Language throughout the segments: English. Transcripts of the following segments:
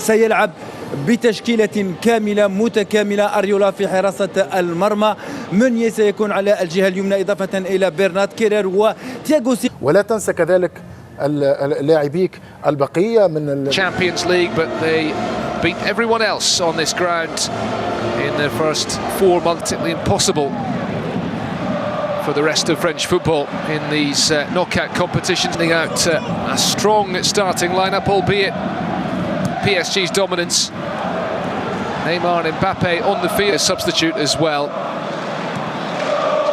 سيلعب بتشكيلة كاملة متكاملة. أريولا في حراسة المرمى، مونيي سيكون على الجهة اليمنى إضافة إلى برنارد كيرر وتياغو ولا تنسى كذلك اللاعبيك البقية من Champions League, but they beat everyone else on this ground in the first 4 months. It's impossible for the rest of French football in these knockout competitions. Out a strong starting lineup, albeit PSG's dominance. Neymar and Mbappe on the field, substitute as well.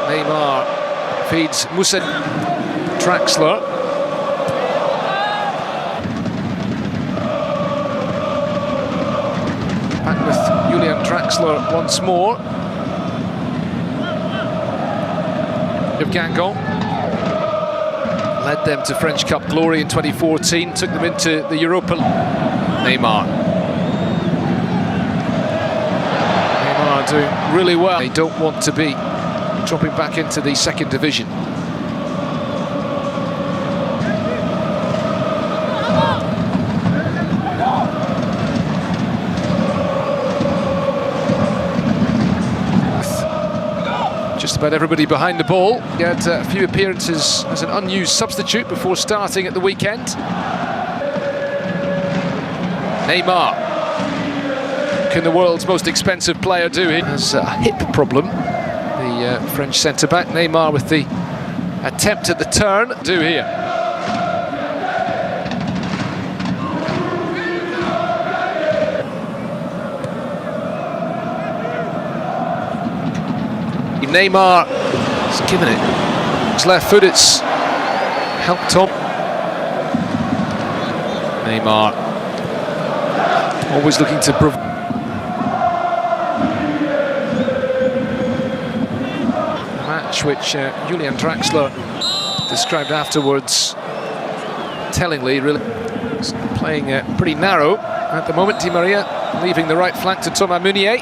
Neymar feeds Moussa Draxler. Back with Julian Draxler once more. Of Guingamp led them to French Cup glory in 2014, took them into the Europa. Neymar doing really well. They don't want to be dropping back into the second division. Just about everybody behind the ball. He had a few appearances as an unused substitute before starting at the weekend. Neymar. Can the world's most expensive player do? He has a hip problem. The French centre-back. Neymar with the attempt at the turn. Do here. Neymar has given it. His left foot, it's helped on. Neymar always looking to provide. A match which Julian Draxler described afterwards tellingly, really playing pretty narrow at the moment. Di Maria leaving the right flank to Thomas Meunier.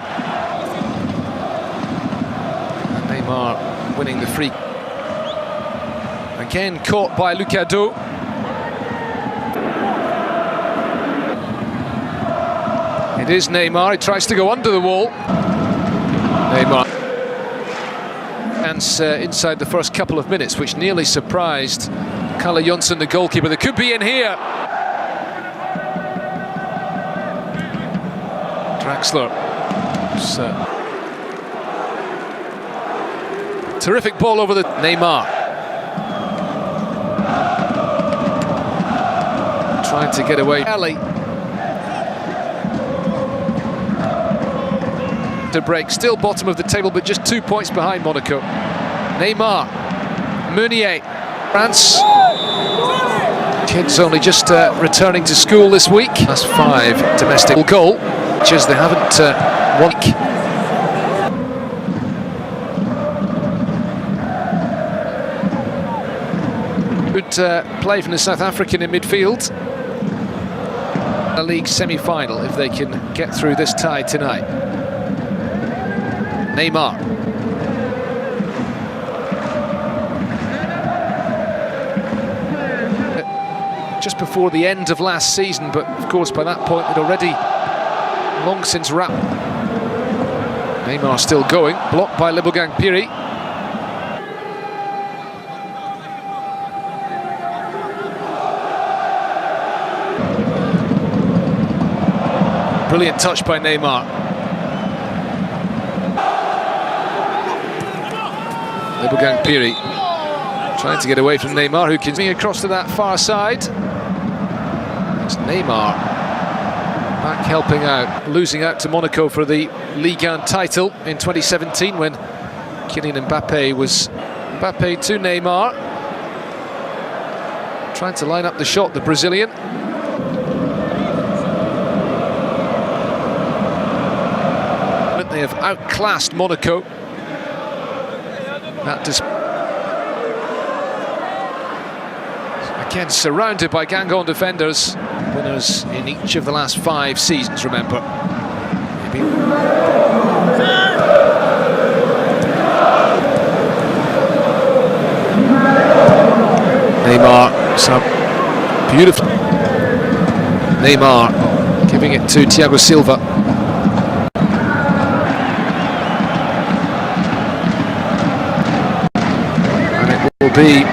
Neymar winning the free. Again caught by Lucado. It is Neymar, he tries to go under the wall. Neymar. And inside the first couple of minutes, which nearly surprised Kalle Jonsson, the goalkeeper. They could be in here. Draxler. Terrific ball over the Neymar. Trying to get away. Ali. To break, still bottom of the table, but just 2 points behind Monaco. Neymar. Meunier. France. Kids only just returning to school this week. That's 5 domestic goal, which is they haven't won. Good play from the South African in midfield. A league semi-final if they can get through this tie tonight. Neymar. Just before the end of last season, but of course by that point it already long since wrapped. Neymar still going, blocked by Lebogang Piri. Brilliant touch by Neymar. Lebogang Piri trying to get away from Neymar, who can swing across to that far side. It's Neymar back helping out, losing out to Monaco for the Ligue 1 title in 2017 when Kylian Mbappe was Mbappe to Neymar. Trying to line up the shot, the Brazilian. They have outclassed Monaco. That again surrounded by Guingamp defenders. Winners in each of the last 5 seasons, remember. Maybe. Neymar, so beautiful. Neymar giving it to Thiago Silva. And it will be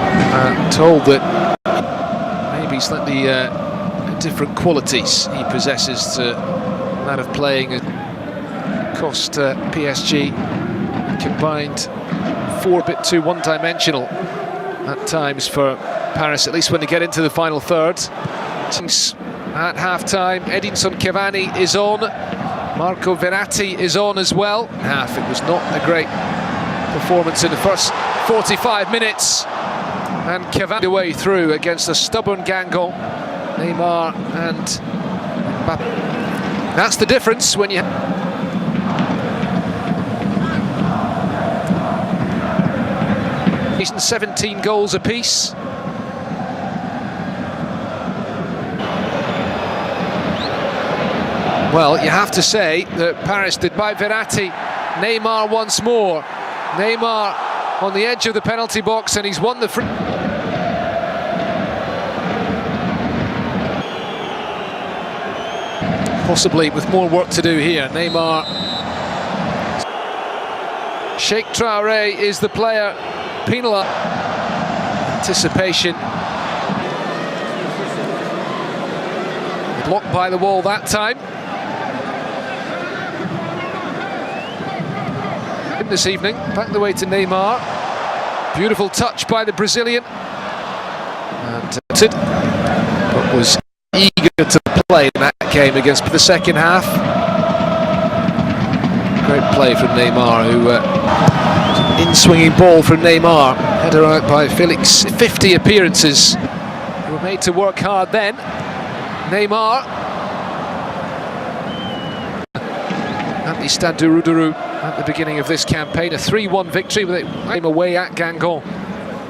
told that maybe slightly different qualities he possesses to that of playing cost PSG combined 4 a bit too one-dimensional at times for Paris, at least when they get into the final third. At half-time, Edinson Cavani is on, Marco Verratti is on as well. It was not a great performance in the first 45 minutes, and Cavani away through against a stubborn Guingamp, Neymar and Mbappe. That's the difference when you... 17 goals apiece. Well, you have to say that Paris did by Verratti. Neymar once more. Neymar on the edge of the penalty box, and he's won the free. Possibly with more work to do here. Neymar. Sheikh Traoré is the player. Penal anticipation. Blocked by the wall that time. This evening, back the way to Neymar. Beautiful touch by the Brazilian. And but was eager to play in that game against the second half. Great play from Neymar, who in-swinging ball from Neymar, header out by Felix. 50 appearances. They were made to work hard then. Neymar. At the Stade de Roudourou at the beginning of this campaign. A 3-1 victory with it came away at Guingamp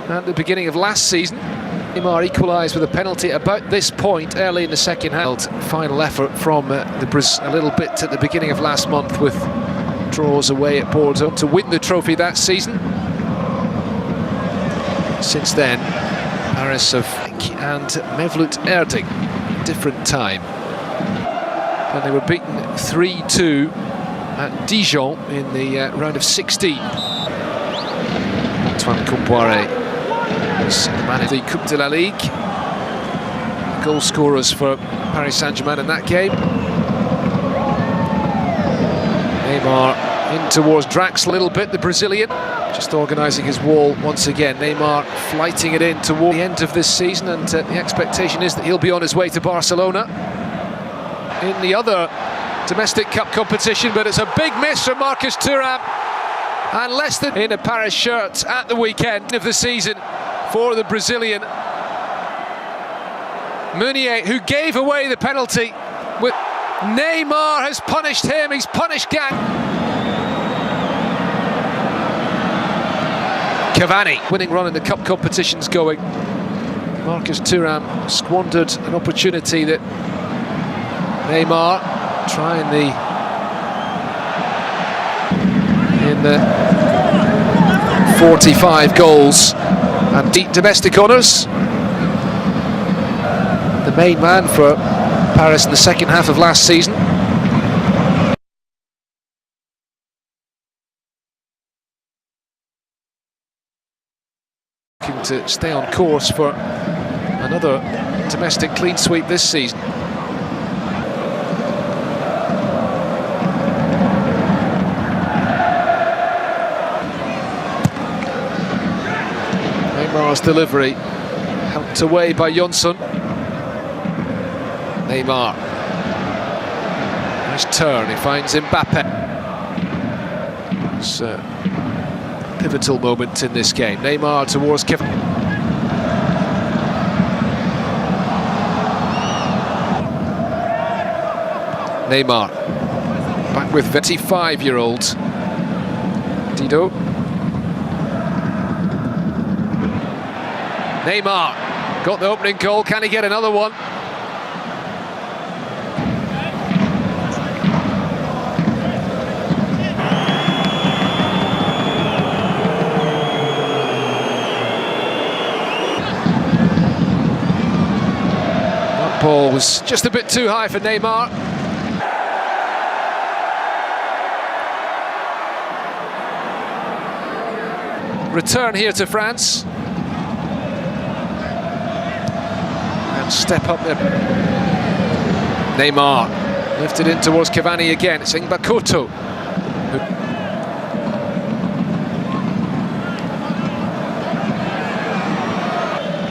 at the beginning of last season. Neymar equalised with a penalty about this point early in the second half. Final effort from the Brazil a little bit at the beginning of last month with draws away at Bordeaux to win the trophy that season. Since then, Paris and Mevlut Erding, different time. And they were beaten 3-2 at Dijon in the round of 16. Antoine Comboiré was the man of the Coupe de la Ligue. Goal scorers for Paris Saint-Germain in that game. Neymar in towards Drax a little bit, the Brazilian, just organising his wall once again. Neymar flighting it in toward the end of this season, and the expectation is that he'll be on his way to Barcelona in the other domestic cup competition, but it's a big miss from Marcus Thuram, and less than in a Paris shirt at the weekend of the season for the Brazilian. Meunier, who gave away the penalty, with Neymar has punished him, he's punished Gang. Cavani, winning run in the cup competition's going. Marcus Thuram squandered an opportunity that Neymar trying in the 45 goals and deep domestic honours. The main man for Paris in the second half of last season. Looking to stay on course for another domestic clean sweep this season. Neymar's delivery helped away by Jonsson. Neymar, nice turn, he finds Mbappe. It's a pivotal moment in this game. Neymar towards Kevin. Neymar, back with 25-year-old Dido. Neymar, got the opening goal, can he get another one? Ball was just a bit too high for Neymar. return here to France. And step up there. Neymar lifted in towards Cavani again. It's Ngbakoto.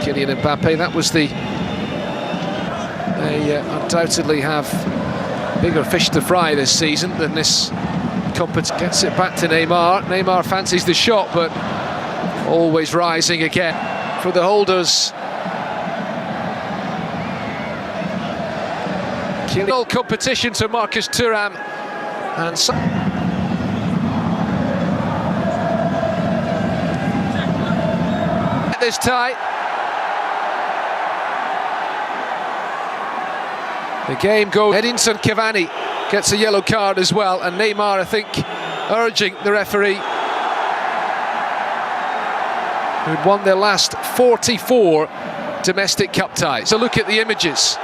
Kylian Mbappe, that was the... They undoubtedly have bigger fish to fry this season than this competition. Gets it back to Neymar. Neymar fancies the shot, but always rising again for the holders. All competition to Marcus Thuram, and this tie. The game goes. Edinson Cavani gets a yellow card as well, and Neymar, I think, urging the referee, who'd won their last 44 domestic cup ties. So look at the images.